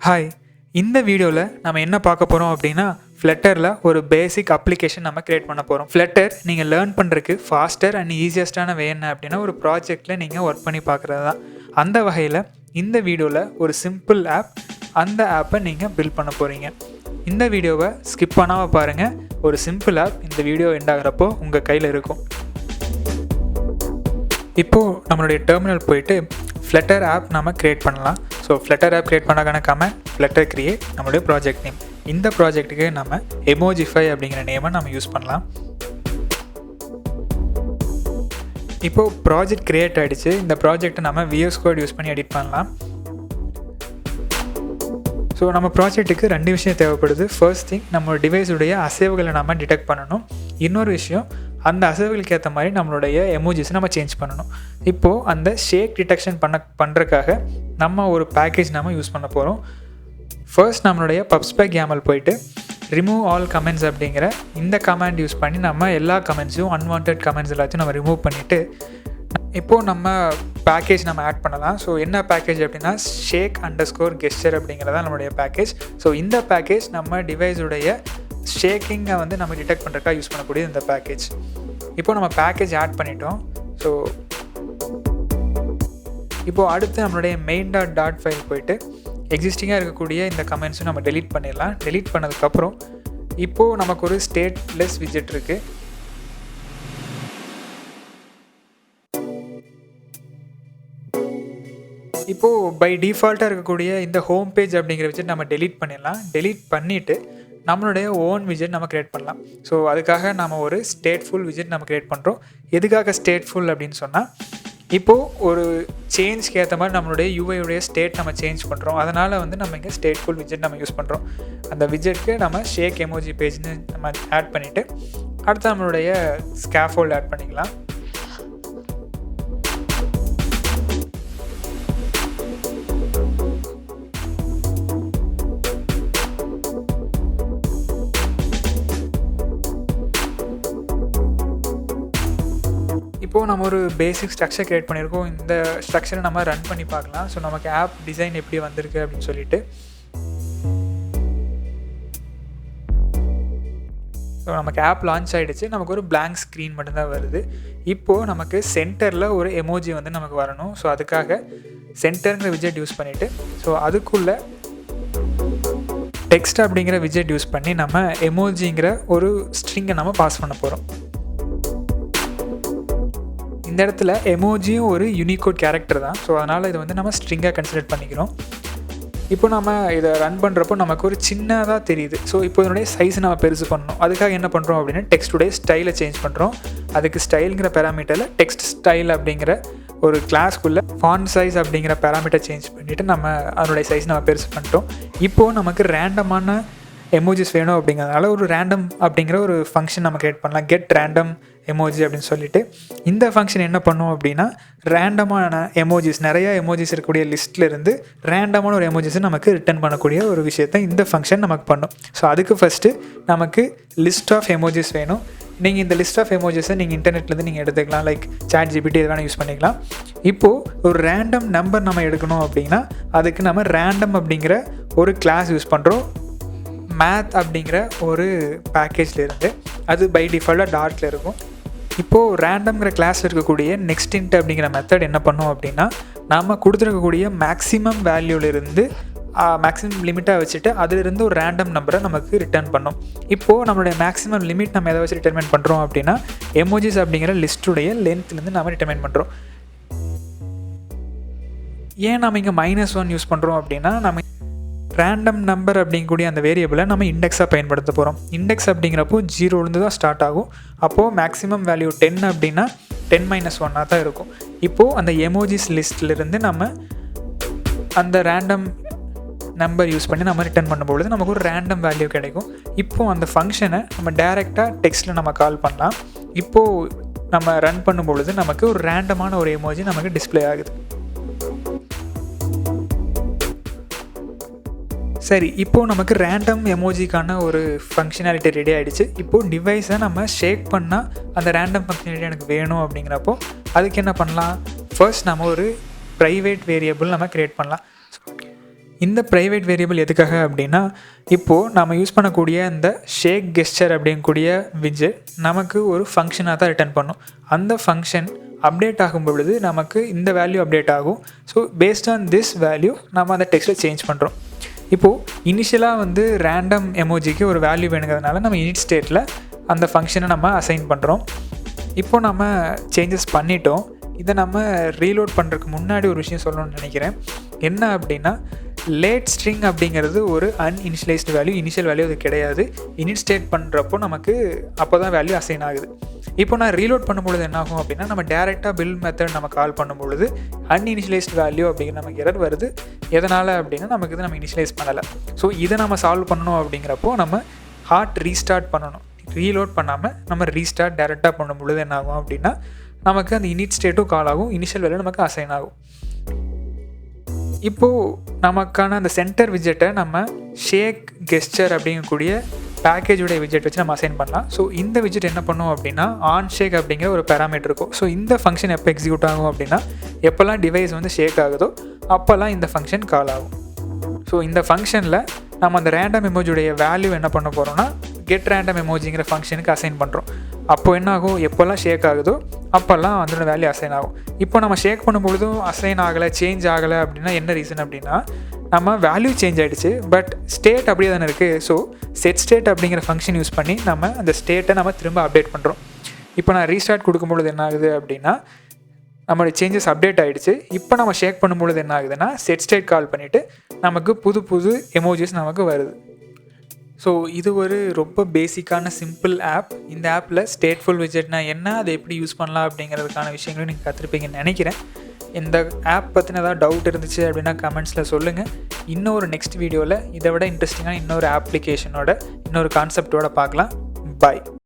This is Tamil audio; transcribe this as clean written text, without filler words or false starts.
ஹாய், இந்த வீடியோவில் நம்ம என்ன பார்க்க போகிறோம் அப்படின்னா ஃப்ளட்டரில் ஒரு பேசிக் அப்ளிகேஷன் நம்ம க்ரியேட் பண்ண போகிறோம். ஃப்ளட்டர் நீங்கள் லேர்ன் பண்ணுறதுக்கு ஃபாஸ்டர் அண்ட் ஈஸியஸ்டான வே என்ன அப்படின்னா ஒரு ப்ராஜெக்டில் நீங்கள் ஒர்க் பண்ணி பார்க்குறது தான். அந்த வகையில் இந்த வீடியோவில் ஒரு சிம்பிள் ஆப், அந்த ஆப்பை நீங்கள் பில்ட் பண்ண போகிறீங்க. இந்த வீடியோவை ஸ்கிப் பண்ணாமல் பாருங்கள். ஒரு சிம்பிள் ஆப் இந்த வீடியோ எண்ட் ஆகிறப்போ உங்கள் கையில் இருக்கும். இப்போது நம்மளுடைய டெர்மினல் போயிட்டு ஃப்ளட்டர் ஆப் நம்ம க்ரியேட் பண்ணலாம். ஸோ ஃப்ளட்டர் ஆப் க்ரியேட் பண்ணாக்கான கமெண்ட் ஃப்ளட்டர் க்ரியேட் நம்மளுடைய ப்ராஜெக்ட் நேம். இந்த ப்ராஜெக்ட்டுக்கு நம்ம Emoji அப்படிங்கிற நேமை நம்ம யூஸ் பண்ணலாம். இப்போது ப்ராஜெக்ட் க்ரியேட் ஆகிடுச்சு. இந்த ப்ராஜெக்ட்டை நம்ம VS Code யூஸ் பண்ணி எடிட் பண்ணலாம். ஸோ நம்ம ப்ராஜெக்ட்டுக்கு 2 விஷயம் தேவைப்படுது. ஃபர்ஸ்ட் திங், நம்ம டிவைஸுடைய அசைவுகளை நம்ம டிடெக்ட் பண்ணணும். இன்னொரு விஷயம், அந்த அசைவுகளுக்கு ஏற்ற மாதிரி நம்மளுடைய எமோஜிஸை நம்ம சேஞ்ச் பண்ணணும். இப்போது அந்த ஷேக் டிடெக்ஷன் பண்ணுறதுக்காக நம்ம ஒரு பேக்கேஜ் நம்ம யூஸ் பண்ண போகிறோம். ஃபர்ஸ்ட் நம்மளுடைய பப்ஸ்பெக் YAML போயிட்டு ரிமூவ் ஆல் கமெண்ட்ஸ் அப்படிங்கிற இந்த கமெண்ட் யூஸ் பண்ணி நம்ம எல்லா கமெண்ட்ஸையும் அன்வான்ட் கமெண்ட்ஸ் எல்லாத்தையும் நம்ம ரிமூவ் பண்ணிவிட்டு இப்போது நம்ம பேக்கேஜ் நம்ம ஆட் பண்ணலாம். ஸோ என்ன பேக்கேஜ் அப்படின்னா shake_gesture அப்படிங்கிறதா நம்மளுடைய பேக்கேஜ். ஸோ இந்த பேக்கேஜ் நம்ம டிவைஸுடைய ஷேக்கிங்கை வந்து நம்ம டிடெக்ட் பண்ணுறதுக்காக யூஸ் பண்ணக்கூடிய இந்த பேக்கேஜ். இப்போது நம்ம பேக்கேஜ் ஆட் பண்ணிட்டோம். ஸோ இப்போது அடுத்து நம்மளுடைய main.dot ஃபைல் போயிட்டு எக்ஸிஸ்டிங்காக இருக்கக்கூடிய இந்த கமெண்ட்ஸும் நம்ம டெலீட் பண்ணிடலாம். டெலீட் பண்ணதுக்கப்புறம் இப்போது நமக்கு ஒரு ஸ்டேட்லெஸ் விஜெட் இருக்குது. இப்போது பை டிஃபால்ட்டாக இருக்கக்கூடிய இந்த ஹோம் பேஜ் அப்படிங்கிற விஜெட் நம்ம டெலீட் பண்ணிடலாம். டெலீட் பண்ணிவிட்டு நம்மளுடைய ஓன் விஜெட் நம்ம க்ரியேட் பண்ணலாம். ஸோ அதுக்காக நம்ம ஒரு ஸ்டேட்ஃபுல் விஜெட் நம்ம க்ரியேட் பண்ணுறோம். எதுக்காக ஸ்டேட்ஃபுல் அப்படின்னு சொன்னால், இப்போது ஒரு சேஞ்ச்க்கு ஏற்ற மாதிரி நம்மளுடைய யூஐயுடைய ஸ்டேட் நம்ம சேஞ்ச் பண்ணுறோம். அதனால் வந்து நம்ம இங்கே ஸ்டேட்ஃபுல் விஜெட் நம்ம யூஸ் பண்ணுறோம். அந்த விஜெட்க்கு நம்ம ஷேக் எமோஜி பேஜ்னு நம்ம ஆட் பண்ணிவிட்டு அடுத்து நம்மளுடைய ஸ்கேஃபோல்ட் ஆட் பண்ணிக்கலாம். இப்போது நம்ம ஒரு பேசிக் ஸ்ட்ரக்சர் க்ரியேட் பண்ணியிருக்கோம். இந்த ஸ்ட்ரக்சரை நம்ம ரன் பண்ணி பார்க்கலாம். ஸோ நமக்கு ஆப் டிசைன் எப்படி வந்திருக்கு அப்படின்னு சொல்லிட்டு. ஸோ நமக்கு ஆப் லான்ச் ஆகிடுச்சு. நமக்கு ஒரு blank ஸ்க்ரீன் மட்டும்தான் வருது. இப்போது நமக்கு சென்டரில் ஒரு எமோஜி வந்து நமக்கு வரணும். ஸோ அதுக்காக சென்டருங்கிற விஜெட் யூஸ் பண்ணிவிட்டு ஸோ அதுக்குள்ளே டெக்ஸ்ட் அப்படிங்கிற விஜெட் யூஸ் பண்ணி நம்ம எமோஜிங்கிற ஒரு ஸ்ட்ரிங்கை நம்ம பாஸ் பண்ண போகிறோம். இந்த இடத்துல எமோஜியும் ஒரு யூனிகோட் கேரக்டர் தான். ஸோ அதனால் இதை வந்து நம்ம ஸ்ட்ரிங்காக கன்சிடர் பண்ணிக்கிறோம். இப்போ நம்ம இதை ரன் பண்ணுறப்போ நமக்கு ஒரு சின்னதாக தெரியுது. ஸோ இப்போ இதனுடைய சைஸ் நம்ம பெருசு பண்ணணும். அதுக்காக என்ன பண்ணுறோம் அப்படின்னா டெக்ஸ்டுடைய ஸ்டைலை சேஞ்ச் பண்ணுறோம். அதுக்கு ஸ்டைலுங்கிற பேராமீட்டரில் டெக்ஸ்ட் ஸ்டைல் அப்படிங்கிற ஒரு கிளாஸ்க்குள்ளே ஃபாண்ட் சைஸ் அப்படிங்கிற பேராமீட்டர் சேஞ்ச் பண்ணிவிட்டு நம்ம அதனுடைய சைஸ் நம்ம பெருசு பண்ணிட்டோம். இப்போது நமக்கு ரேண்டமான எமோஜிஸ் வேணும் அப்படிங்கிறதுனால ஒரு ரேண்டம் அப்படிங்கிற ஒரு ஃபங்க்ஷன் நம்ம க்ரியேட் பண்ணலாம். கெட் ரேண்டம் எமோஜி அப்படின்னு சொல்லிட்டு இந்த ஃபங்க்ஷன் என்ன பண்ணும் அப்படின்னா ரேண்டமான எமோஜிஸ், நிறையா எமோஜிஸ் இருக்கக்கூடிய லிஸ்ட்லேருந்து ரேண்டமான ஒரு எமோஜிஸை நமக்கு ரிட்டர்ன் பண்ணக்கூடிய ஒரு விஷயத்தை இந்த ஃபங்க்ஷன் நமக்கு பண்ணும். ஸோ அதுக்கு ஃபஸ்ட்டு நமக்கு லிஸ்ட் ஆஃப் எமோஜிஸ் வேணும். நீங்கள் இந்த லிஸ்ட் ஆஃப் எமோஜிஸை நீங்கள் இன்டர்நெட்லேருந்து நீங்கள் எடுத்துக்கலாம். லைக் ChatGPT எது வேணால் யூஸ் பண்ணிக்கலாம். இப்போது ஒரு ரேண்டம் நம்பர் நம்ம எடுக்கணும் அப்படின்னா அதுக்கு நம்ம ரேண்டம் அப்படிங்கிற ஒரு கிளாஸ் யூஸ் பண்ணுறோம். மேத் அப்படிங்கிற ஒரு பேக்கேஜ்லேருந்து அது பை டிஃபால்ட்டாக டாட்டில் இருக்கும். இப்போது ரேண்டம்ங்கிற கிளாஸில் இருக்கக்கூடிய நெக்ஸ்ட் இன்ட் அப்படிங்கிற மெத்தட் என்ன பண்ணும் அப்படின்னா நம்ம கொடுத்துருக்கக்கூடிய மேக்ஸிமம் வேல்யூலேருந்து மேக்ஸிமம் லிமிட்டாக வச்சுட்டு அதிலிருந்து ஒரு ரேண்டம் நம்பரை நமக்கு ரிட்டர்ன் பண்ணும். இப்போது நம்மளுடைய மேக்ஸிமம் லிமிட் நம்ம எதை வச்சு டிட்டர்மைன் பண்ணுறோம் அப்படின்னா எமோஜிஸ் அப்படிங்கிற லிஸ்ட்டுடைய லென்த்லேருந்து நம்ம டிட்டர்மைன் பண்ணுறோம். ஏன் நம்ம இங்கே -1 யூஸ் பண்ணுறோம் அப்படின்னா நம்ம ரேண்டம் நம்பர் அப்படிங்கக்கூடிய அந்த வேரியபிளை நம்ம இண்டெக்ஸாக பயன்படுத்த போகிறோம். இண்டெக்ஸ் அப்படிங்கிறப்போ 0லேருந்து தான் ஸ்டார்ட் ஆகும். அப்போது மேக்ஸிமம் வேல்யூ 10 அப்படின்னா 10-1 தான் இருக்கும். இப்போது அந்த எமோஜிஸ் லிஸ்ட்லேருந்து நம்ம அந்த ரேண்டம் நம்பர் யூஸ் பண்ணி நம்ம ரிட்டர்ன் பண்ணும்பொழுது நமக்கு ஒரு ரேண்டம் வேல்யூ கிடைக்கும். இப்போது அந்த ஃபங்க்ஷனை நம்ம டைரெக்டாக டெக்ஸ்ட்டில் நம்ம கால் பண்ணலாம். இப்போது நம்ம ரன் பண்ணும்பொழுது நமக்கு ஒரு ரேண்டமான ஒரு எமோஜி நமக்கு டிஸ்பிளே ஆகுது. சரி, இப்போது நமக்கு ரேண்டம் எமோஜிக்கான ஒரு ஃபங்க்ஷனாலிட்டி ரெடி ஆகிடுச்சு. இப்போது டிவைஸை நம்ம ஷேக் பண்ணால் அந்த ரேண்டம் ஃபங்க்ஷனாலிட்டி எனக்கு வேணும் அப்படிங்கிறப்போ அதுக்கு என்ன பண்ணலாம், ஃபர்ஸ்ட் நம்ம ஒரு ப்ரைவேட் வேரியபிள் நம்ம க்ரியேட் பண்ணலாம். இந்த ப்ரைவேட் வேரியபிள் எதுக்காக அப்படின்னா, இப்போது நம்ம யூஸ் பண்ணக்கூடிய இந்த ஷேக் கெஸ்டர் அப்படிங்கக்கூடிய விட்ஜெட் நமக்கு ஒரு ஃபங்க்ஷனாக தான் ரிட்டர்ன் பண்ணும். அந்த ஃபங்க்ஷன் அப்டேட் ஆகும் பொழுது நமக்கு இந்த வேல்யூ அப்டேட் ஆகும். So based on this value நம்ம அந்த டெக்ஸ்ட்டை சேஞ்ச் பண்ணுறோம். இப்போது இனிஷியலாக வந்து ரேண்டம் எமோஜிக்கு ஒரு வேல்யூ வேணுங்கிறதுனால நம்ம இனிட் ஸ்டேட்டில் அந்த ஃபங்க்ஷனை நம்ம அசைன் பண்ணுறோம். இப்போ நம்ம சேஞ்சஸ் பண்ணிட்டோம். இதை நம்ம ரீலோட் பண்ணுறதுக்கு முன்னாடி ஒரு விஷயம் சொல்லணும்னு நினைக்கிறேன். என்ன அப்படின்னா, லேட் ஸ்ட்ரிங் அப்படிங்கிறது ஒரு அன்இனிஷியலைஸ்டு வேல்யூ, இனிஷியல் வேல்யூ அது கிடையாது. இனிட் ஸ்டேட் பண்ணுறப்போ நமக்கு அப்போ தான் வேல்யூ அசைன் ஆகுது. இப்போ நான் ரீலோட் பண்ணும்பொழுது என்ன ஆகும் அப்படின்னா, நம்ம டேரெக்டாக பில்ட் மெத்தட் நம்ம கால் பண்ணும்பொழுது அன்இனிஷியலைஸ்டு வேல்யூ அப்படிங்கிற நமக்கு எரர் வருது. எதனால் அப்படின்னா, நமக்கு இது நம்ம இனிஷியலைஸ் பண்ணலை. ஸோ இதை நம்ம சால்வ் பண்ணணும் அப்படிங்கிறப்போ நம்ம ஹார்ட் ரீஸ்டார்ட் பண்ணணும். ரீலோட் பண்ணாமல் நம்ம ரீஸ்டார்ட் டேரெக்டாக பண்ணும்பொழுது என்ன ஆகும் அப்படின்னா, நமக்கு அந்த இனிட் ஸ்டேட்டும் கால் ஆகும், இனிஷியல் வேல்யூ நமக்கு அசைன் ஆகும். இப்போது நமக்கான அந்த சென்டர் விட்ஜெட்டை நம்ம ஷேக் கெஸ்டர் அப்படிங்கக்கூடிய பேக்கேஜுடைய விட்ஜெட் வச்சு நம்ம அசைன் பண்ணலாம். ஸோ இந்த விட்ஜெட் என்ன பண்ணும் அப்படின்னா, ஆன் ஷேக் அப்படிங்கிற ஒரு பேராமீட்டர் இருக்கும். ஸோ இந்த ஃபங்க்ஷன் எப்போ எக்ஸிக்யூட் ஆகும் அப்படின்னா, எப்போல்லாம் டிவைஸ் வந்து ஷேக் ஆகுதோ அப்போல்லாம் இந்த ஃபங்க்ஷன் கால் ஆகும். ஸோ இந்த ஃபங்க்ஷனில் நம்ம அந்த ரேண்டம் எமோஜியுடைய வேல்யூ என்ன பண்ண போகிறோம்னா, கெட் ரேண்டம் எமோஜிங்கிற ஃபங்க்ஷனுக்கு அசைன் பண்ணுறோம். அப்போது என்ன ஆகும், எப்போல்லாம் ஷேக் ஆகுதோ அப்போல்லாம் அதோட வேல்யூ அசைன் ஆகும். இப்போ நம்ம ஷேக் பண்ணும்பொழுதும் அசைன் ஆகலை, சேஞ்ச் ஆகலை அப்படின்னா என்ன ரீசன் அப்படின்னா, நம்ம வேல்யூ சேஞ்ச் ஆகிடுச்சு, பட் ஸ்டேட் அப்படியே தானே இருக்குது. ஸோ செட் ஸ்டேட் அப்படிங்கிற ஃபங்க்ஷன் யூஸ் பண்ணி நம்ம அந்த ஸ்டேட்டை நம்ம திரும்ப அப்டேட் பண்ணுறோம். இப்போ நான் ரீஸ்டார்ட் கொடுக்கும்பொழுது என்ன ஆகுது அப்படின்னா, நம்மளுடைய சேஞ்சஸ் அப்டேட் ஆகிடுச்சு. இப்போ நம்ம ஷேக் பண்ணும்பொழுது என்ன ஆகுதுன்னா, செட் ஸ்டேட் கால் பண்ணிவிட்டு நமக்கு புது புது எமோஜிஸ் நமக்கு வருது. ஸோ இது ஒரு ரொம்ப பேசிக்கான சிம்பிள் ஆப். இந்த ஆப்பில் ஸ்டேட்ஃபுல் விட்ஜெட்னா என்ன, அதை எப்படி யூஸ் பண்ணலாம் அப்படிங்கிறதுக்கான விஷயங்களும் நீங்கள் கற்றுருப்பீங்கன்னு நினைக்கிறேன். இந்த ஆப் பற்றின ஏதாவது டவுட் இருந்துச்சு அப்படின்னா கமெண்ட்ஸில் சொல்லுங்கள். இன்னொரு நெக்ஸ்ட் வீடியோவில் இதை விட இன்ட்ரெஸ்டிங்கான இன்னொரு அப்ளிகேஷனோட இன்னொரு கான்செப்டோட பார்க்கலாம். பாய்.